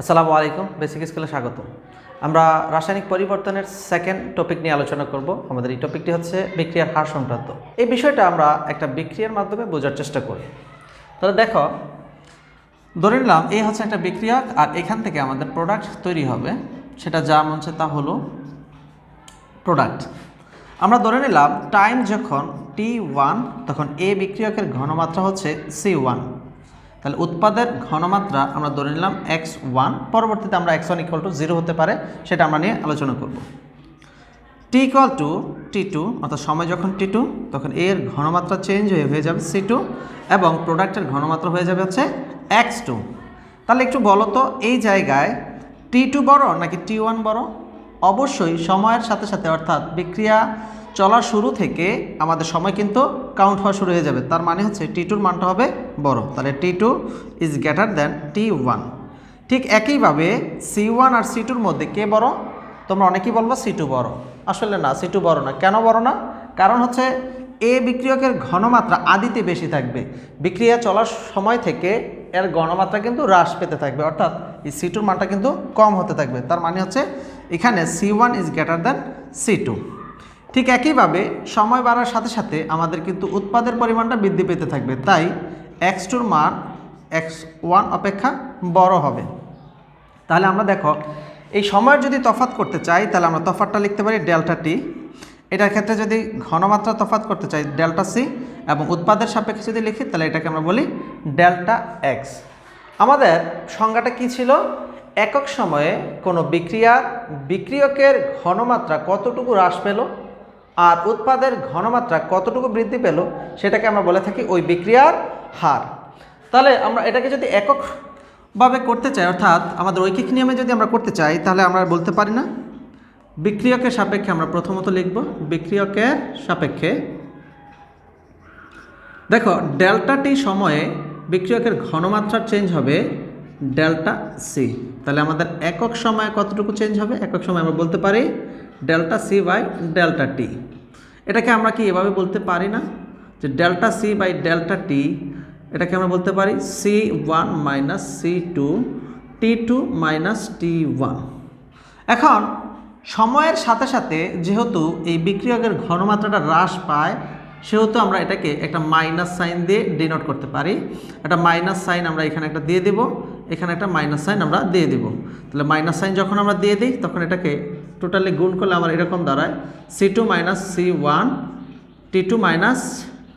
আসসালামু আলাইকুম, বেসিক স্কুলে স্বাগত। আমরা রাসায়নিক পরিবর্তনের সেকেন্ড টপিক নিয়ে আলোচনা করব। আমাদের এই টপিকটি হচ্ছে বিক্রিয়ার হার সংক্রান্ত। এই বিষয়টা আমরা একটা বিক্রিয়ার মাধ্যমে বোঝার চেষ্টা করি। তাহলে দেখো, ধরে নিলাম এই হচ্ছে একটা বিক্রিয়া, আর এখান থেকে আমাদের প্রোডাক্ট তৈরি হবে। সেটা যা মন চায় তা হলো প্রোডাক্ট। আমরা ধরে নিলাম টাইম যখন T1 তখন এ বিক্রিয়কের ঘনমাত্রা হচ্ছে C1। তাহলে উৎপাদের ঘনমাত্রা আমরা ধরে নিলাম x1, পরবর্তীতে আমরা x1 = 0 হতে পারে, সেটা আমরা নিয়ে আলোচনা করব। t = T2, অর্থাৎ সময় যখন T2 তখন এর ঘনমাত্রা চেঞ্জ হয়ে যাবে C2 এবং প্রোডাক্টের ঘনমাত্রা হয়ে যাবে হচ্ছে x2। তাহলে একটু বলো তো, এই জায়গায় T2 বড় নাকি T1 বড়? অবশ্যই সময়ের সাথে সাথে, অর্থাৎ বিক্রিয়া চলার শুরু থেকে আমাদের সময় কিন্তু কাউন্ট হওয়া শুরু হয়ে যাবে। তার মানে হচ্ছে T2-র মানটা হবে বড়। তাহলে T2 is greater than T1। ঠিক একইভাবে C1 আর C2-র মধ্যে কে বড়? তোমরা অনেকেই বলবো C2 বড়। আসলে না, C2 বড় না। কেন বড় না? কারণ হচ্ছে এ বিক্রিয়কের ঘনমাত্রা আদিতে বেশি থাকবে, বিক্রিয়া চলার সময় থেকে এর ঘনমাত্রা কিন্তু হ্রাস পেতে থাকবে, অর্থাৎ এই C2-র মানটা কিন্তু কম হতে থাকবে। তার মানে হচ্ছে এখানে C1 is greater than C2। ঠিক একইভাবে সময় বাড়ার সাথে সাথে আমাদের কিন্তু উৎপাদের পরিমাণটা বৃদ্ধি পেতে থাকবে, তাই x2-র মান x1 অপেক্ষা বড় হবে। তাহলে আমরা দেখো, এই সময়ের যদি তফাৎ করতে চাই তাহলে আমরা তফাৎটা লিখতে পারি ডেল্টা টি। এটার ক্ষেত্রে যদি ঘনমাত্রা তফাৎ করতে চাই ডেল্টা সি, এবং উৎপাদের সাপেক্ষে যদি লিখি তাহলে এটাকে আমরা বলি ডেল্টা এক্স। আমাদের সংজ্ঞাটা কি ছিল? একক সময়ে কোনো বিক্রিয়কের ঘনমাত্রা কতটুকু হ্রাস পেল আর উৎপাদের ঘনমাত্রা কতটুকু বৃদ্ধি পেল, সেটাকে আমরা বলে থাকি ওই বিক্রিয়ার হার। তাহলে আমরা এটাকে যদি এককভাবে করতে চাই, অর্থাৎ আমাদের ঐকিক নিয়মে যদি আমরা করতে চাই, তাহলে আমরা বলতে পারি না বিক্রিয়কের সাপেক্ষে। আমরা প্রথমত লিখব বিক্রিয়কের সাপেক্ষে। দেখো, ডেল্টা টি সময়ে বিক্রিয়কের ঘনমাত্রা চেঞ্জ হবে ডেল্টা সি। তাহলে আমাদের একক সময়ে কতটুকু চেঞ্জ হবে? একক সময় আমরা বলতে পারি ডেল্টা সি বাই ডেল্টা টি। এটাকে আমরা কি এভাবে বলতে পারি না যে ডেল্টা সি বাই ডেল্টা টি? এটাকে আমরা বলতে পারি C1 minus C2 T2 minus T1। এখন সময়ের সাথে সাথে যেহেতু এই বিক্রিয়কের ঘনমাত্রাটা হ্রাস পায়, সেহেতু আমরা এটাকে একটা মাইনাস সাইন দিয়ে ডিনোট করতে পারি। একটা মাইনাস সাইন আমরা এখানে একটা দিয়ে দেব, এখানে একটা মাইনাস সাইন আমরা দিয়ে দেব। তাহলে মাইনাস সাইন যখন আমরা দিয়ে দিই তখন এটাকে টোটালি গুণ করলে আমার এরকম দাঁড়ায় C2 minus C1 T2 minus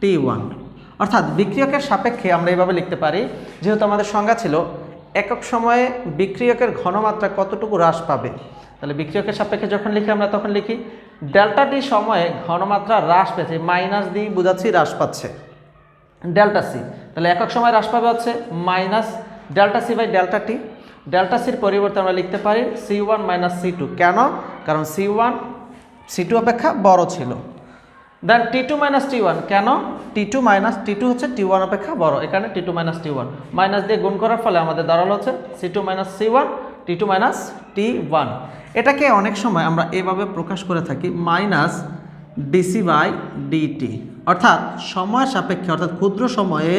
T1। অর্থাৎ বিক্রিয়কের সাপেক্ষে আমরা এইভাবে লিখতে পারি, যেহেতু আমাদের সংজ্ঞা ছিল একক সময়ে বিক্রিয়কের ঘনমাত্রা কতটুকু হ্রাস পাবে। তাহলে বিক্রিয়কের সাপেক্ষে যখন লিখি আমরা তখন লিখি ডেল্টা টি সময়ে ঘনমাত্রা হ্রাস পেয়েছে, মাইনাস দিয়ে বোঝাচ্ছি হ্রাস পাচ্ছে ডেল্টা সি। তাহলে একক সময় হ্রাস পাবে হচ্ছে minus delta C by delta T. Delta সির পরিবর্তে আমরা লিখতে পারি C1 মাইনাস C2। কেন? কারণ C1 C2 অপেক্ষা বড় ছিল। দেন T2 মাইনাস T1। কেন? T2 হচ্ছে T1 অপেক্ষা বড়, এখানে T2 মাইনাস T1। মাইনাস দিয়ে গুণ করার ফলে আমাদের দাঁড়ালো হচ্ছে C2 minus C1 T2 minus T1। এটাকে অনেক সময় আমরা এভাবে প্রকাশ করে থাকি মাইনাস ডিসি বাই ডিটি, অর্থাৎ সময়ের সাপেক্ষে, অর্থাৎ ক্ষুদ্র সময়ে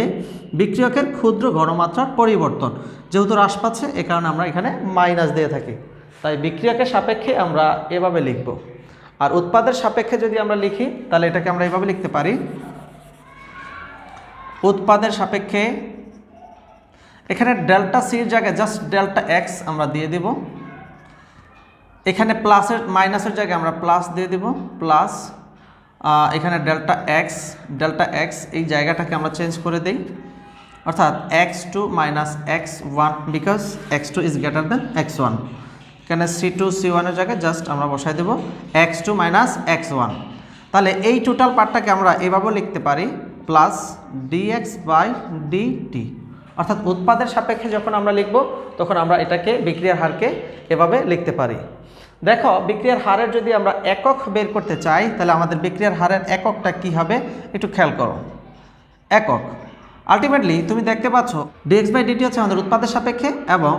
বিক্রিয়কের ক্ষুদ্র ঘনমাত্রার পরিবর্তন যেহেতু হ্রাস পাচ্ছে, এ কারণে আমরা এখানে মাইনাস দিয়ে থাকি। তাই বিক্রিয়কের সাপেক্ষে আমরা এভাবে লিখব। আর উৎপাদের সাপেক্ষে যদি আমরা লিখি তাহলে এটাকে আমরা এভাবে লিখতে পারি উৎপাদের সাপেক্ষে। এখানে ডেল্টা সির জায়গায় জাস্ট ডেল্টা এক্স আমরা দিয়ে দেব, এখানে প্লাসের মাইনাসের জায়গায় আমরা প্লাস দিয়ে দেব প্লাস, এখানে ডেল্টা এক্স এই জায়গাটাকে আমরা চেঞ্জ করে দেই, অর্থাৎ x2 minus x1 because x2 is greater than x1। এখানে C2 C1 এর জায়গায় জাস্ট আমরা বসাই দেব x2 মাইনাস x1। তাহলে এই টোটাল পার্টটাকে আমরা এভাবেও লিখতে পারি প্লাস dx বাই dt। অর্থাৎ উৎপাদের সাপেক্ষে যখন আমরা লিখব তখন আমরা এটাকে বিক্রিয়ার হারকে এভাবে লিখতে পারি। দেখো, বিক্রিয়ার হারের যদি আমরা একক বের করতে চাই তাহলে আমাদের বিক্রিয়ার হারের এককটা কি হবে একটু খেয়াল করো। একক আলটিমেটলি তুমি দেখতে পাচ্ছ dx বাই dt হচ্ছে আমাদের উৎপাদের সাপেক্ষে এবং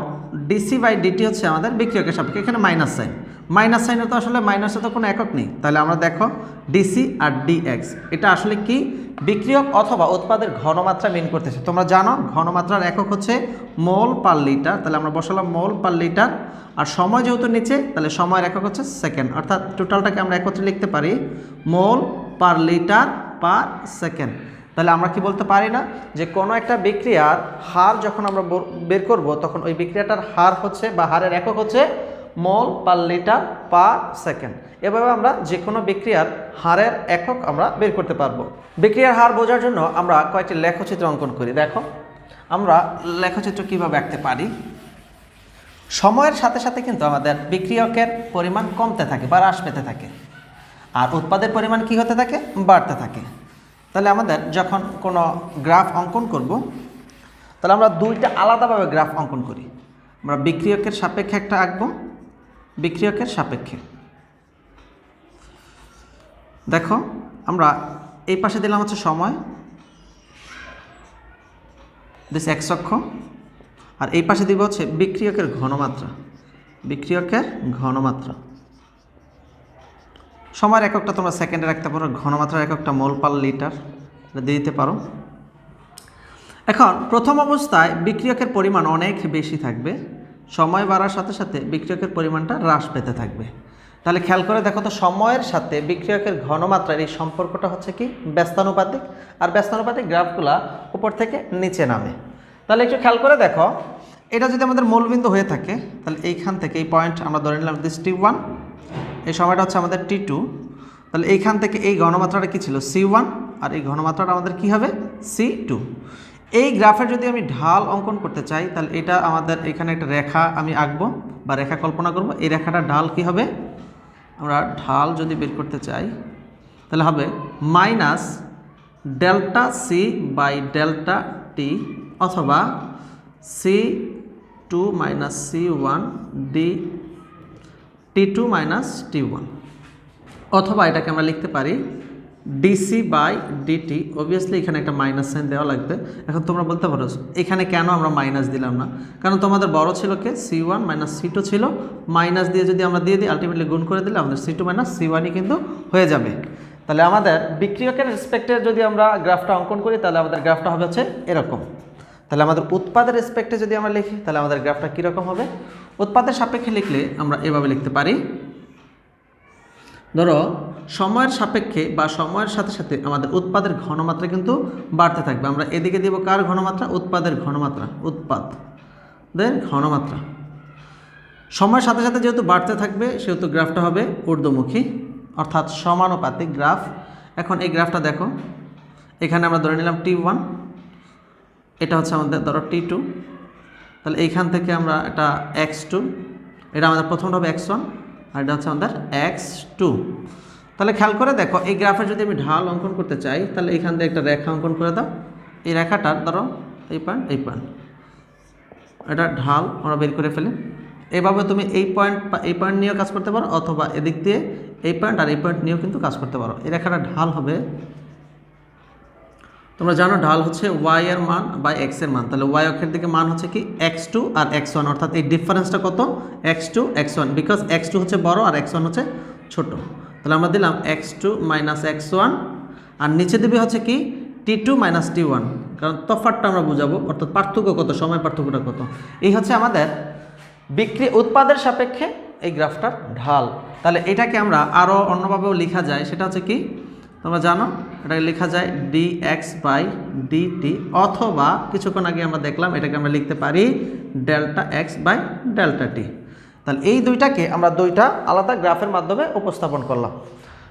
dc বাই dt হচ্ছে আমাদের বিক্রিয়কের সাপেক্ষে। এখানে মাইনাস সাইন, মাইনাস সাইনে তো আসলে মাইনাসে তো কোনো একক নেই, তাহলে আমরা দেখো ডিসি আর ডিএক্স এটা আসলে কি বিক্রিয়ক অথবা উৎপাদের ঘনমাত্রা মিন করতেছে। তোমরা জানো ঘনমাত্রার একক হচ্ছে মোল পার লিটার, তাহলে আমরা বসালাম মোল পার লিটার। আর সময় যেহেতু নিচে, তাহলে সময়ের একক হচ্ছে সেকেন্ড, অর্থাৎ টোটালটাকে আমরা একত্রে লিখতে পারি মোল পার লিটার পার সেকেন্ড। তাহলে আমরা কি বলতে পারি না যে কোনো একটা বিক্রিয়ার হার যখন আমরা বের করব তখন ওই বিক্রিয়াটার হার হচ্ছে বা হারের একক হচ্ছে মোল পার লিটার পার সেকেন্ড। এভাবে আমরা যে কোনো বিক্রিয়ার হারের একক আমরা বের করতে পারবো। বিক্রিয়ার হার বোঝার জন্য আমরা কয়েকটি লেখচিত্র অঙ্কন করি। দেখো আমরা লেখচিত্র কীভাবে আঁকতে পারি। সময়ের সাথে সাথে কিন্তু আমাদের বিক্রিয়কের পরিমাণ কমতে থাকে বা হ্রাস পেতে থাকে, আর উৎপাদের পরিমাণ কি হতে থাকে, বাড়তে থাকে। তাহলে আমাদের যখন কোনো গ্রাফ অঙ্কন করব, তাহলে আমরা দুইটা আলাদাভাবে গ্রাফ অঙ্কন করি। আমরা বিক্রিয়কের সাপেক্ষে একটা আঁকবো, বিক্রিয়কের সাপেক্ষে। দেখো আমরা এই পাশে দিলাম হচ্ছে সময়, দিস এক্স অক্ষ, আর এই পাশে দিব হচ্ছে বিক্রিয়কের ঘনমাত্রা, বিক্রিয়কের ঘনমাত্রা। সময়ের এককটা তোমরা সেকেন্ডে রাখতে পারো, ঘনমাত্রার এককটা মোল পার লিটার দিয়ে দিতে পারো। এখন প্রথম অবস্থায় বিক্রিয়কের পরিমাণ অনেক বেশি থাকবে, সময় বাড়ার সাথে সাথে বিক্রিয়কের পরিমাণটা হ্রাস পেতে থাকবে। তাহলে খেয়াল করে দেখো তো সময়ের সাথে বিক্রিয়কের ঘনমাত্রার এই সম্পর্কটা হচ্ছে কি ব্যস্তানুপাতিক, আর ব্যস্তানুপাতিক গ্রাফগুলা উপর থেকে নিচে নামে। তাহলে একটু খেয়াল করে দেখো, এটা যদি আমাদের মূলবিন্দু হয়ে থাকে তাহলে এইখান থেকে এই পয়েন্ট আমরা ধরে নিলাম দিস T1, এই সময়টা হচ্ছে আমাদের T2। তাহলে এইখান থেকে এই ঘনমাত্রাটা কি ছিল C1, আর এই ঘনমাত্রাটা আমাদের কি হবে C2। এই গ্রাফের যদি আমি ঢাল অঙ্কন করতে চাই তাহলে এটা আমাদের এখানে একটা রেখা আমি আঁকবো বা রেখা কল্পনা করব। এই রেখাটা ঢাল কি হবে, আমরা ঢাল যদি বের করতে চাই তাহলে হবে minus delta C by delta T, অথবা C2 minus C1 D T2 minus T1, অথবা এটাকে আমরা লিখতে পারি ডিসি বাই ডিটি। অবভিয়াসলি এখানে একটা মাইনাস সাইন দেওয়া লাগবে। এখন তোমরা বলতে পারো এখানে কেন আমরা মাইনাস দিলাম না, কারণ তোমাদের বড় ছিল কে C1 মাইনাস C2 ছিল, মাইনাস দিয়ে যদি আমরা দিয়ে দিই আলটিমেটলি গুণ করে দিলে আমাদের C2 মাইনাস C1ই কিন্তু হয়ে যাবে। তাহলে আমাদের বিক্রিয়কের রেসপেক্টে যদি আমরা গ্রাফটা অঙ্কন করি তাহলে আমাদের গ্রাফটা হবে হচ্ছে এরকম। তাহলে আমাদের উৎপাদের রেসপেক্টে যদি আমরা লিখি তাহলে আমাদের গ্রাফটা কীরকম হবে, উৎপাদের সাপেক্ষে লিখলে আমরা এভাবে লিখতে পারি। ধরো সময়ের সাপেক্ষে বা সময়ের সাথে সাথে আমাদের উৎপাদের ঘনমাত্রা কিন্তু বাড়তে থাকবে। আমরা এদিকে দিব কার ঘনমাত্রা, উৎপাদের ঘনমাত্রা, উৎপাদের ঘনমাত্রা সময়ের সাথে সাথে যেহেতু বাড়তে থাকবে সেহেতু গ্রাফটা হবে ঊর্ধ্বমুখী, অর্থাৎ সমানুপাতিক গ্রাফ। এখন এই গ্রাফটা দেখো, এখানে আমরা ধরে নিলাম T1, এটা হচ্ছে আমাদের ধরো T2, তাহলে এইখান থেকে আমরা এটা X2, এটা আমাদের প্রথমটা হবে X1, আর এটা হচ্ছে আমাদের X2। তাহলে খেয়াল করে দেখো এই গ্রাফে যদি আমি ঢাল অঙ্কন করতে চাই তাহলে এইখান থেকে একটা রেখা অঙ্কন করে দাও। এই রেখাটার ধরো এই পয়েন্ট, এই পয়েন্ট, এটা ঢাল আমরা বের করে ফেলি। এইভাবে তুমি এই পয়েন্ট বা এই পয়েন্ট নিয়েও কাজ করতে পারো, অথবা এদিক দিয়ে এই পয়েন্ট আর এই পয়েন্ট নিয়েও কিন্তু কাজ করতে পারো। এই রেখাটা ঢাল হবে, তোমরা জানো ঢাল হচ্ছে y এর মান বাই x এর মান। তাহলে y অক্ষের দিকে মান হচ্ছে কি x2 আর x1, অর্থাৎ এই ডিফারেন্সটা কত x2 x1, বিকজ x2 হচ্ছে বড় আর x1 হচ্ছে ছোট। তাহলে আমরা দিলাম x2 মাইনাস x1, আর নিচে দিবে হচ্ছে কি T2 মাইনাস T1, কারণ তফাৎটা আমরা বুঝাবো, অর্থাৎ পার্থক্য কত, সময় পার্থক্যটা কত। এই হচ্ছে আমাদের উৎপাদের সাপেক্ষে এই গ্রাফটার ঢাল। তাহলে এটাকে আমরা আরও অন্যভাবেও লেখা যায়, সেটা হচ্ছে কি তোমরা জানো এটাকে লেখা যায় dx বাই dt, অথবা কিছুক্ষণ আগে আমরা দেখলাম এটাকে আমরা লিখতে পারি delta x by delta t। তাহলে এই দুইটাকে আমরা দুইটা আলাদা গ্রাফের মাধ্যমে উপস্থাপন করলাম।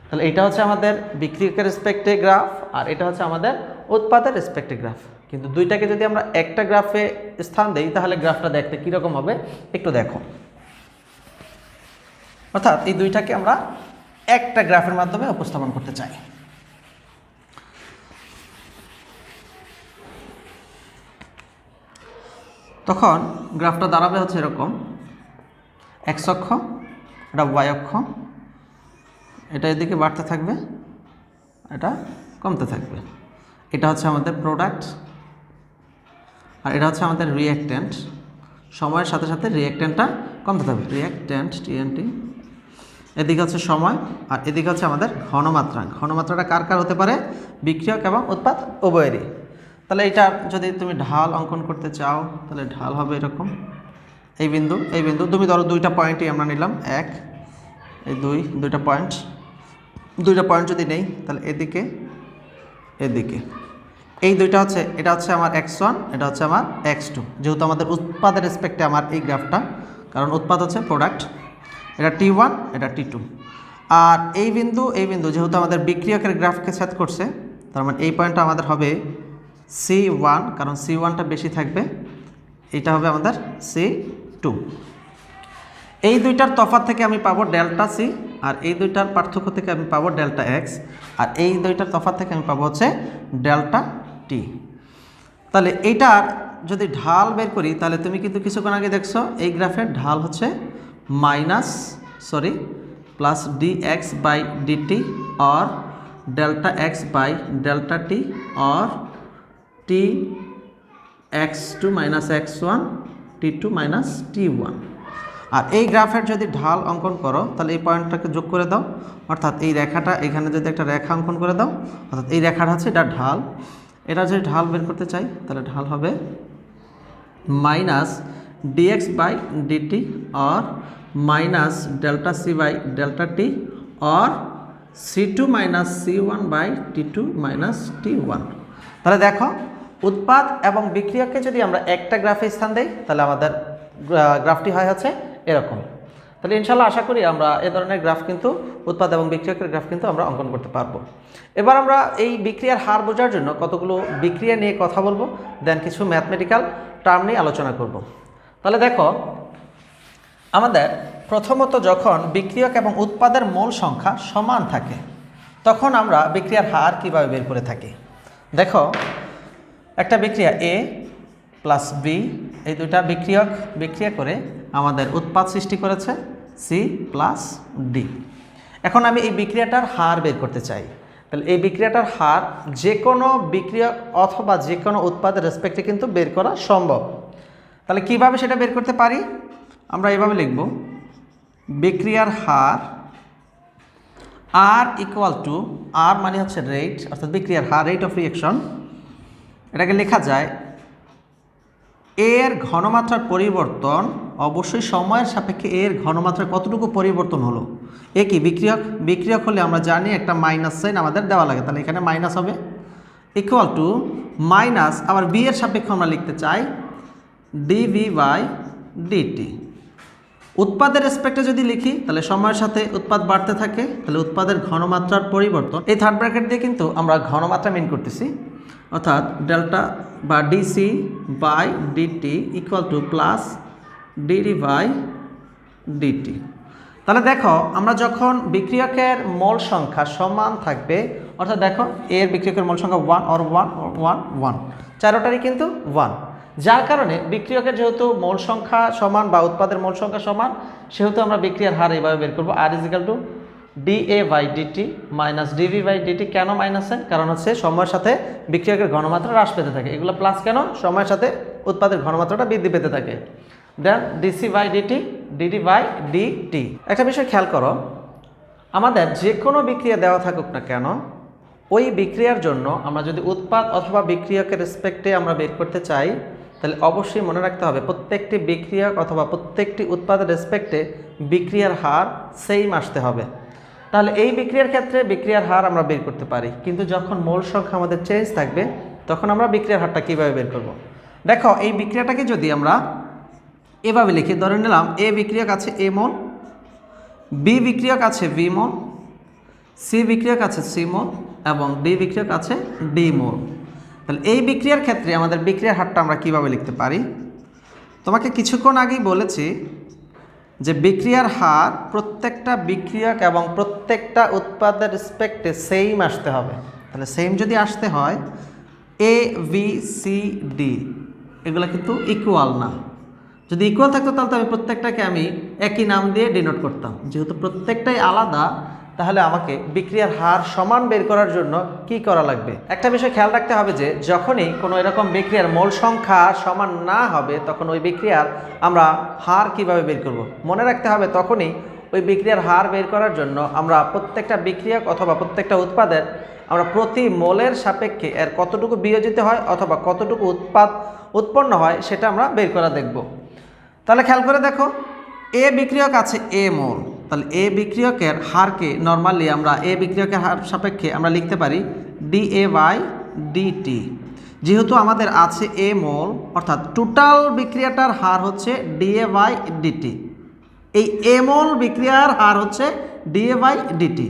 তাহলে এটা হচ্ছে আমাদের বিক্রিয়কের রেসপেক্টে গ্রাফ, আর এটা হচ্ছে আমাদের উৎপাদের রেসপেক্টে গ্রাফ। কিন্তু দুইটাকে যদি আমরা একটা গ্রাফে স্থান দেই তাহলে গ্রাফটা দেখতে কীরকম হবে একটু দেখো। অর্থাৎ এই দুইটাকে আমরা একটা গ্রাফের মাধ্যমে উপস্থাপন করতে চাই। তখন গ্রাফটা দাঁড়াবে হচ্ছে এরকম, x অক্ষ, এটা y অক্ষ, এটা এদিকে বাড়তে থাকবে, এটা কমতে থাকবে। এটা হচ্ছে আমাদের প্রোডাক্ট, আর এটা হচ্ছে আমাদের রিঅ্যাকট্যান্ট। সময়ের সাথে সাথে রিঅ্যাকট্যান্টটা কমতে থাকবে, রিঅ্যাকট্যান্ট TNT। এদিকে হচ্ছে সময়, আর এদিকে হচ্ছে আমাদের ঘনমাত্রা। ঘনমাত্রাটা কার কার হতে পারে? বিক্রিয়ক এবং উৎপাদ উভয়েরই। তাহলে এইটার যদি তুমি ঢাল অঙ্কন করতে চাও তাহলে ঢাল হবে এরকম, এই বিন্দু তুমি ধরো দুইটা পয়েন্টই আমরা নিলাম, এক এই দুইটা পয়েন্ট যদি নেই তাহলে এদিকে এই দুইটা হচ্ছে, এটা হচ্ছে আমার x1, এটা হচ্ছে আমার x2, যেহেতু আমাদের উৎপাদের রেসপেক্টে আমার এই গ্রাফটা, কারণ উৎপাদ হচ্ছে প্রোডাক্ট, এটা T1 এটা T2। আর এই বিন্দু যেহেতু আমাদের বিক্রিয়কের গ্রাফকে ছেদ করছে, তার মানে এই পয়েন্টটা আমাদের হবে C1, কারণ C1টা বেশি থাকবে, এটা হবে আমাদের C2। এই দুইটার তফাৎ থেকে আমি পাবো ডেল্টা সি, আর এই দুইটার পার্থক্য থেকে আমি পাবো ডেল্টা এক্স, আর এই দুইটার তফাৎ থেকে আমি পাবো হচ্ছে ডেল্টা টি। তাহলে এইটার যদি ঢাল বের করি তাহলে তুমি কিন্তু কিছুক্ষণ আগে দেখছো এই গ্রাফের ঢাল হচ্ছে plus D X by DT और delta X by delta T और T X two minus x1 t2 minus t1। আর এই গ্রাফের যদি ঢাল অঙ্কন করো তাহলে এই পয়েন্টটাকে যোগ করে দাও, অর্থাৎ এই রেখাটা এখানে যদি একটা রেখা অঙ্কন করে দাও, অর্থাৎ এই রেখাটা হচ্ছে এটা ঢাল। এটা যদি ঢাল বের করতে চাই তাহলে ঢাল হবে minus D X by D T और minus delta C by delta T और C2 minus C1 by T2 minus T1। তাহলে দেখো উৎপাদ এবং বিক্রিয়ককে যদি আমরা একটা গ্রাফে স্থান দেই তাহলে আমাদের গ্রাফটি হয় হচ্ছে এরকম। তাহলে ইনশাআল্লাহ আশা করি আমরা এই ধরনের গ্রাফ কিন্তু উৎপাদ এবং বিক্রিয়কের গ্রাফ কিন্তু আমরা অঙ্কন করতে পারবো। এবার আমরা এই বিক্রিয়ার হার বোঝার জন্য কতগুলো বিক্রিয়া নিয়ে কথা বলবো, দেন কিছু ম্যাথমেটিক্যাল টার্ম নিয়ে আলোচনা করব। তাহলে দেখো আমাদের প্রথমত যখন বিক্রিয়ক এবং উৎপাদের মোল সংখ্যা সমান থাকে তখন আমরা বিক্রিয়ার হার কিভাবে বের করে থাকি। দেখো একটা বিক্রিয়া A প্লাস B, এই দুইটা বিক্রিয়া করে আমাদের উৎপাদ সৃষ্টি করেছে C প্লাস D। এখন আমি এই বিক্রিয়াটার হার বের করতে চাই, তাহলে এই বিক্রিয়াটার হার যে কোনো বিক্রিয়ক অথবা যে কোনো উৎপাদের রেসপেক্টে কিন্তু বের করা সম্ভব। তাহলে কিভাবে সেটা বের করতে পারি, আমরা এইভাবে লিখব বিক্রিয়ার হার R ইকুয়াল টু, R মানে হচ্ছে রেট, অর্থাৎ বিক্রিয়ার হার রেট অফ রিঅ্যাকশন। এটাকে লেখা যায় এর ঘনমাত্রার পরিবর্তন, অবশ্যই সময়ের সাপেক্ষে এর ঘনমাত্রা কতটুকু পরিবর্তন হলো। এ কি বিক্রিয়ক হলে আমরা জানি একটা মাইনাস সাইন আমাদের দেওয়া লাগে, তাহলে এখানে মাইনাস হবে, ইকুয়াল টু মাইনাস আবার বি এর সাপেক্ষে আমরা লিখতে চাই ডিভি বাই ডিটি। উৎপাদের রেসপেক্টে যদি লিখি তাহলে সময়ের সাথে উৎপাদ বাড়তে থাকে, তাহলে উৎপাদের ঘনমাত্রার পরিবর্তন, এই থার্ড ব্র্যাকেট দিয়ে কিন্তু আমরা ঘনমাত্রা মিন করতেছি, অর্থাৎ ডেল্টা বা dc by dt equal to plus dd by dt. তাহলে দেখো আমরা যখন বিক্রিয়কের মোল সংখ্যা সমান থাকবে, অর্থাৎ দেখো এর বিক্রিয়কের মোল সংখ্যা 1 or 1 or 1 1, চারোটারই কিন্তু 1, যার কারণে বিক্রিয়কের যেহেতু মোল সংখ্যা সমান বা উৎপাদের মোল সংখ্যা সমান, সেহেতু আমরা বিক্রিয়ার হার এইভাবে বের করবো R equal to DA by dt minus DV by dt. কেন মাইনাস এন? কারণ হচ্ছে সময়ের সাথে বিক্রিয়কের ঘনমাত্রা হ্রাস পেতে থাকে, এগুলো প্লাস কেন? সময়ের সাথে উৎপাদের ঘনমাত্রাটা বৃদ্ধি পেতে থাকে। Then DC by DT DD by DT. একটা বিষয় খেয়াল করো, আমাদের যে কোনো বিক্রিয়া দেওয়া থাকুক না কেন, ওই বিক্রিয়ার জন্য আমরা যদি উৎপাদ অথবা বিক্রিয়কের রেসপেক্টে আমরা বের করতে চাই তাহলে অবশ্যই মনে রাখতে হবে প্রত্যেকটি বিক্রিয়ক অথবা প্রত্যেকটি উৎপাদের রেসপেক্টে বিক্রিয়ার হার সেম আসতে হবে। তাহলে এই বিক্রিয়ার ক্ষেত্রে বিক্রিয়ার হার আমরা বের করতে পারি, কিন্তু যখন মোল সংখ্যা আমাদের চেঞ্জ থাকবে তখন আমরা বিক্রিয়ার হারটা কীভাবে বের করব। দেখো এই বিক্রিয়াটাকে যদি আমরা এভাবে লিখি, ধরে নিলাম এ বিক্রিয়ক আছে এ মোল, বি বিক্রিয়ক আছে বি মোল, সি বিক্রিয়ক আছে সি মোল এবং ডি বিক্রিয়ক আছে ডি মোল। তাহলে এই বিক্রিয়ার ক্ষেত্রে আমাদের বিক্রিয়ার হারটা আমরা কিভাবে লিখতে পারি? তোমাকে কিছুক্ষণ আগেই বলেছি যে বিক্রিয়ার হার প্রত্যেকটা বিক্রিয়ক এবং প্রত্যেকটা উৎপাদের রেসপেক্টে সেম আসতে হবে। তাহলে সেম যদি আসতে হয় এ বি সি ডি এগুলো কিন্তু ইকুয়াল না। যদি ইকুয়াল থাকতো তাহলে তো আমি প্রত্যেকটাকে আমি একই নাম দিয়ে ডিনোট করতাম, যেহেতু প্রত্যেকটাই আলাদা তাহলে আমাকে বিক্রিয়ার হার সমান বের করার জন্য কি করা লাগবে? একটা বিষয় খেয়াল রাখতে হবে যে যখনই কোনো এরকম বিক্রিয়ার মোল সংখ্যা সমান না হবে তখন ওই বিক্রিয়ার আমরা হার কিভাবে বের করব। মনে রাখতে হবে তখনই ওই বিক্রিয়ার হার বের করার জন্য আমরা প্রত্যেকটা বিক্রিয়ক অথবা প্রত্যেকটা উৎপাদের আমরা প্রতি মোলের সাপেক্ষে এর কতটুকু বিয়োজিত হয় অথবা কতটুকু উৎপন্ন হয় সেটা আমরা বের করা দেখব। তাহলে খেয়াল করে দেখো, এ বিক্রিয়ক আছে এ মোল, তাহলে এ বিক্রিয়কের হারকে নর্মালি আমরা এ বিক্রিয়কের হার সাপেক্ষে আমরা লিখতে পারি dA/dt। যেহেতু আমাদের আছে এ মোল, অর্থাৎ টোটাল বিক্রিয়াটার হার হচ্ছে dA/dt। এই এ মোল বিক্রিয়ার হার হচ্ছে dA/dt,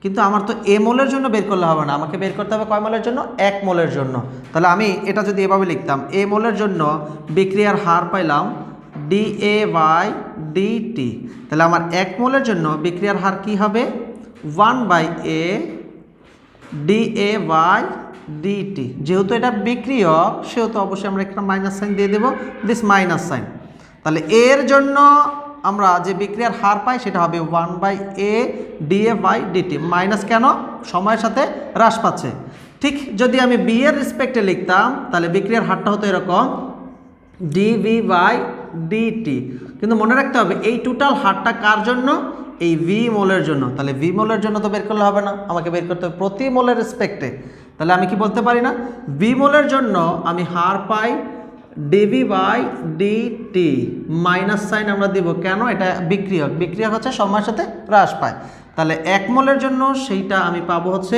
কিন্তু আমার তো এ মোলের জন্য বের করলে হবে না, আমাকে বের করতে হবে কয় মোলের জন্য? 1 মোলের জন্য। তাহলে আমি এটা যদি এভাবে লিখতাম, এ মোলের জন্য বিক্রিয়ার হার পাইলাম dA/dt, তাহলে আমার 1 মোলের জন্য বিক্রিয়ার হার কি হবে? 1/a dA/dt। যেহেতু এটা বিক্রিয়ক সেহেতু অবশ্যই আমরা একটা মাইনাস সাইন দিয়ে দেব, দিস মাইনাস সাইন। তাহলে এর জন্য আমরা যে বিক্রিয়ার হার পাই সেটা হবে 1/a dA/dt। মাইনাস কেন? সময়ের সাথে হ্রাস পাচ্ছে। ঠিক যদি আমি বি এর রেসপেক্টে লিখতাম তাহলে বিক্রিয়ার হারটা হতো এরকম dV/dt। কিন্তু মনে রাখতে হবে এই টোটাল হারটা কার জন্য? এই ভি মোলের জন্য। তাহলে ভি মোলের জন্য তো বের করলে হবে না, আমাকে বের করতে হবে প্রতি মোলের রেসপেক্টে। তাহলে আমি কি বলতে পারি না, ভি মোলের জন্য আমি হার পাই dV/dt, মাইনাস সাইন আমরা দিব কেন? এটা বিক্রিয়ক, বিক্রিয়ক হচ্ছে সময়ের সাথে হ্রাস পায়। তাহলে 1 মোলের জন্য সেইটা আমি পাবো হচ্ছে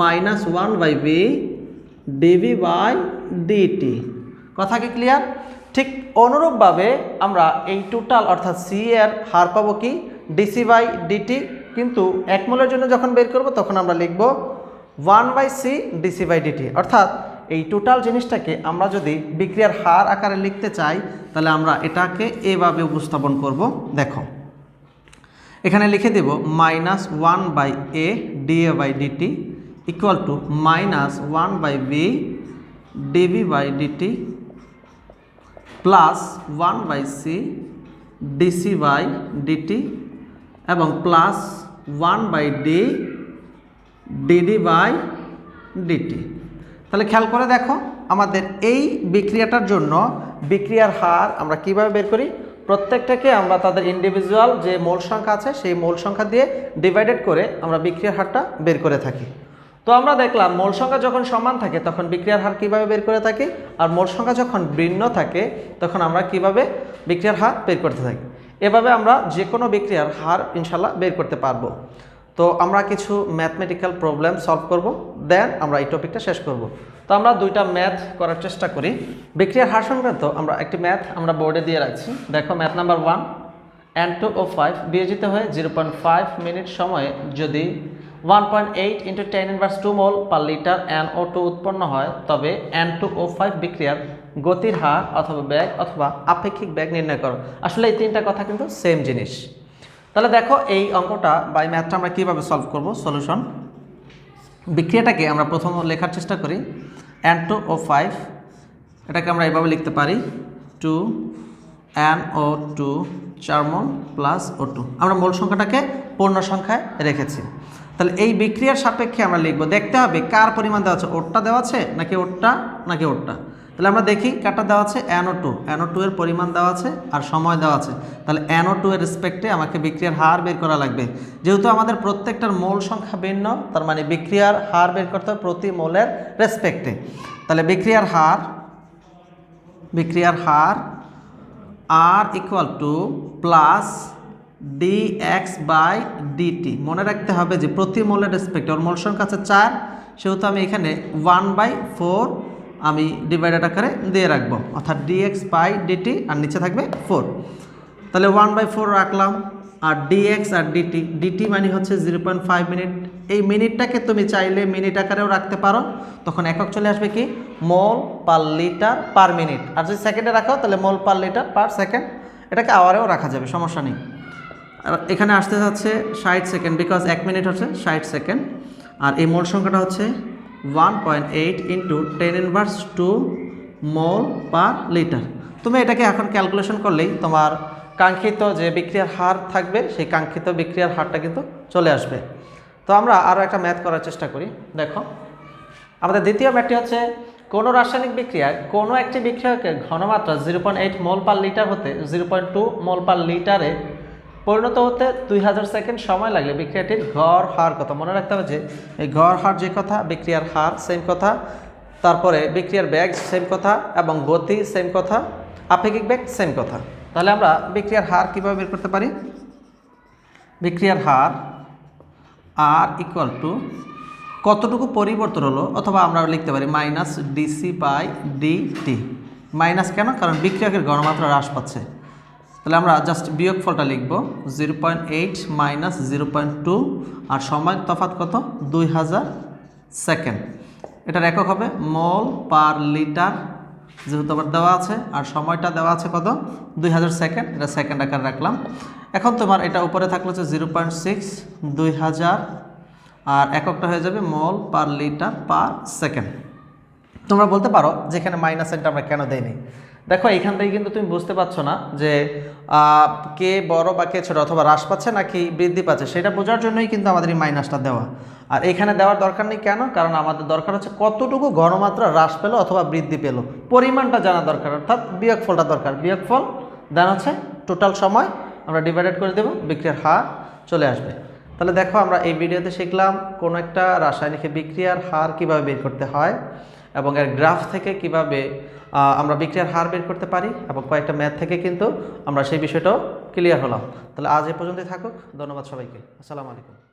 -1/v dV/dt। কথা কি ক্লিয়ার? ঠিক অনুরূপভাবে আমরা এই টোটাল অর্থাৎ সি এর হার পাবো কি? dC/dt। কিন্তু 1 মোলের জন্য যখন বের করব তখন আমরা লিখব 1/c dC/dt। অর্থাৎ এই টোটাল জিনিসটাকে আমরা যদি বিক্রিয়ার হার আকারে লিখতে চাই তাহলে আমরা এটাকে এভাবে উপস্থাপন করব। দেখো, এখানে লিখে দেব -1/a dA/dt equal to -1/v dV/dt plus 1/c dC/dt এবং প্লাস 1/d dD/dt। তাহলে খেয়াল করে দেখো, আমাদের এই বিক্রিয়াটার জন্য বিক্রিয়ার হার আমরা কিভাবে বের করি? প্রত্যেকটাকে আমরা তাদের ইন্ডিভিজুয়াল যে মোল সংখ্যা আছে সেই মোল সংখ্যা দিয়ে ডিভাইডেড করে আমরা বিক্রিয়ার হারটা বের করে থাকি। তো আমরা দেখলাম মোল সংখ্যা যখন সমান থাকে তখন বিক্রিয়ার হার কিভাবে বের করে থাকি, আর মোল সংখ্যা যখন ভিন্ন থাকে তখন আমরা কিভাবে বিক্রিয়ার হার বের করতে থাকি। এভাবে আমরা যে কোনো বিক্রিয়ার হার ইনশাল্লাহ বের করতে পারবো। তো আমরা কিছু ম্যাথমেটিক্যাল প্রবলেম সলভ করব, দেন আমরা এই টপিকটা শেষ করব। তো আমরা দুইটা ম্যাথ করার চেষ্টা করি। বিক্রিয়ার হার সংক্রান্ত আমরা একটি ম্যাথ আমরা বোর্ডে দিয়ে রাখছি। দেখো, ম্যাথ নাম্বার 1, N2O5 বিয়োজিত হয়ে 0.5 মিনিট সময়ে যদি 1.8 × 10⁻² মোল পার লিটার NO2 উৎপন্ন হয় তবে N2O5 বিক্রিয়ার গতির হার অথবা বেগ অথবা আপেক্ষিক বেগ নির্ণয় করো। আসলে এই তিনটা কথা কিন্তু সেম জিনিস। তাহলে দেখো, এই অঙ্কটা বা এই ম্যাথটা আমরা কীভাবে সলভ করব। সলিউশন, বিক্রিয়াটাকে আমরা প্রথম লেখার চেষ্টা করি। N2O5 এটাকে আমরা এভাবে লিখতে পারি 2NO2 4 মোল প্লাস O2। আমরা মোল সংখ্যাটাকে পূর্ণ সংখ্যায় রেখেছি। তাহলে এই বিক্রিয়ার সাপেক্ষে আমরা লিখব, দেখতে হবে কার পরিমাণ দেওয়া আছে, ওরটা দেওয়া আছে নাকি ওরটা নাকি ওরটা। তাহলে আমরা দেখি কারটা দেওয়া আছে NO2 এর পরিমাণ দেওয়া আছে আর সময় দেওয়া আছে। তাহলে NO2 এর রেসপেক্টে আমাকে বিক্রিয়ার হার বের করা লাগবে। যেহেতু আমাদের প্রত্যেকটার মোল সংখ্যা ভিন্ন, তার মানে বিক্রিয়ার হার বের করতে হবে প্রতি মোলের রেসপেক্টে। তাহলে বিক্রিয়ার হার R equal to plus dx/dt। মনে রাখতে হবে যে প্রতি মোলের রেসপেক্টে ওর মোল সংখ্যা আছে 4, সেহেতু আমি এখানে 1/4 আমি ডিভাইডেড আকারে দিয়ে রাখবো, অর্থাৎ dx/dt আর নিচে থাকবে 4। তাহলে 1/4 রাখলাম, আর dx আর dt মানে হচ্ছে 0.5 মিনিট। এই মিনিটটাকে তুমি চাইলে মিনিট আকারেও রাখতে পারো, তখন একক চলে আসবে কি মোল পার লিটার পার মিনিট। আর যদি সেকেন্ডে রাখো তাহলে মোল পার লিটার পার সেকেন্ড। এটাকে আওয়ারেও রাখা যাবে, সমস্যা নেই। আর এখানে আসতে যাচ্ছে 60 সেকেন্ড, বিকজ 1 মিনিট হচ্ছে 60 সেকেন্ড। আর এই মোল সংখ্যাটা হচ্ছে 1.8 × 10⁻² মোল পার লিটার। তুমি এটাকে এখন ক্যালকুলেশন করলেই তোমার কাঙ্ক্ষিত যে বিক্রিয়ার হার থাকবে সেই কাঙ্ক্ষিত বিক্রিয়ার হারটা কিন্তু চলে আসবে। তো আমরা আরও একটা ম্যাথ করার চেষ্টা করি। দেখো, আমাদের দ্বিতীয় ম্যাথটি হচ্ছে কোনো রাসায়নিক বিক্রিয়ায় কোনো একটি বিক্রিয়কের ঘনমাত্রা 0.8 মোল পার লিটার হতে 0.2 মোল পার লিটারে পরিণত হতে 2000 সেকেন্ড সময় লাগলে বিক্রিয়াটির গড় হার কত? মনে রাখতে হবে যে এই গড় হার যে কথা, বিক্রিয়ার হার সেম কথা, তারপরে বিক্রিয়ার বেগ সেম কথা, এবং গতি সেম কথা, আপেক্ষিক বেগ সেম কথা। তাহলে আমরা বিক্রিয়ার হার কীভাবে বের করতে পারি? বিক্রিয়ার হার আর ইকুয়াল টু কতটুকু পরিবর্তন হলো, অথবা আমরা লিখতে পারি minus dc by dt. Minus কেন? কারণ বিক্রিয়কের গণমাত্রা হ্রাস পাচ্ছে। তাহলে আমরা জাস্ট বিয়োগফলটা লিখব 0.8 মাইনাস 0.2, আর সময় তফাৎ কত? 2000 সেকেন্ড। এটার একক হবে মোল পার লিটার, যেহেতু আবার দেওয়া আছে, আর সময়টা দেওয়া আছে কত? 2000 সেকেন্ড। এটা সেকেন্ড আকার রাখলাম। এখন তোমার এটা উপরে থাকলে হচ্ছে 0.6 2000, আর এককটা হয়ে যাবে মোল পার লিটার পার সেকেন্ড। তোমরা বলতে পারো যেখানে মাইনাস সাইনটা আমরা কেন দেইনি। দেখো এইখান থেকে কিন্তু তুমি বুঝতে পারছো না যে কে বড় বা কে ছোট, অথবা হ্রাস পাচ্ছে নাকি বৃদ্ধি পাচ্ছে, সেটা বোঝার জন্যই কিন্তু আমাদের এই মাইনাসটা দেওয়া। আর এখানে দেওয়ার দরকার নেই কেন? কারণ আমাদের দরকার হচ্ছে কতটুকু ঘনমাত্রা হ্রাস পেলো অথবা বৃদ্ধি পেলো, পরিমাণটা জানা দরকার, অর্থাৎ বিয়োগফলটা দরকার। বিয়োগফল দেন হচ্ছে টোটাল সময়, আমরা ডিভাইডেড করে দেব, বিক্রিয়ার হার চলে আসবে। তাহলে দেখো আমরা এই ভিডিওতে শিখলাম কোনো একটা রাসায়নিক বিক্রিয়ার হার কিভাবে বের করতে হয়, এবং এর গ্রাফ থেকে কিভাবে আমরা বিক্রিয়ার হার বের করতে পারি, এবং কয়েকটা ম্যাথ থেকে কিন্তু আমরা সেই বিষয়টাও ক্লিয়ার হলাম। তাহলে আজ এ পর্যন্তই থাকুক। ধন্যবাদ সবাইকে। আসসালামু আলাইকুম।